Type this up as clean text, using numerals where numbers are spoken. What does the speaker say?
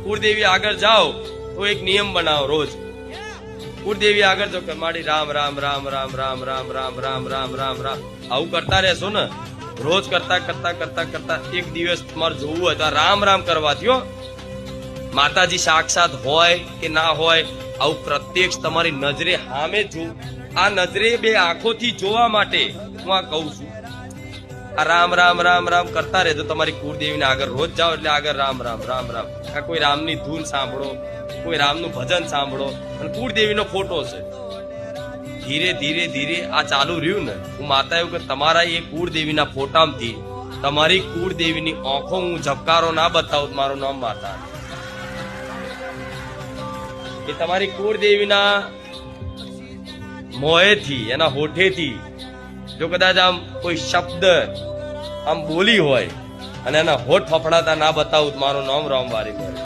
કુળદેવી આગળ જાઓ તો એક નિયમ બનાવો રોજ. કુળદેવી આગળ જો મારી રામ રામ રામ રામ રામ રામ રામ રામ રામ રામ રામ આવું કરતા રહેશો ને, રોજ કરતા કરતા કરતા કરતા એક દિવસ તમારે જોવું હોય તો આ રામ રામ કરવાથી માતાજી સાક્ષાત હોય કે ના હોય આવું પ્રત્યક્ષ તમારી નજરે સામે જો, આ નજરે બે આંખોથી જોવા માટે હું આ કહું છું. આ રામ રામ રામ રામ કરતા રહેજો. તમારી કુળદેવીને આગળ રોજ જાઓ એટલે આગળ રામ રામ રામ રામ. આ કોઈ રામની ધૂન સાંભળો, કોઈ રામનું ભજન સાંભળો અને કુળદેવીનો ફોટો છે. ધીરે ધીરે ધીરે આ ચાલુ રહ્યું ને, હું માતા એવું કે તમારા એ કુળદેવીના ફોટામાંથી તમારી કુળદેવીની આંખો હું ઝબકારો ના બતાવું, મારું નામ માતા. એ તમારી કુળદેવીના મોહેથી, એના હોઠેથી જો કદાચ આમ કોઈ શબ્દ આમ બોલી હોય અને એના હોઠ ફફડાતા ના બતાવું, મારું નામ રામવારી.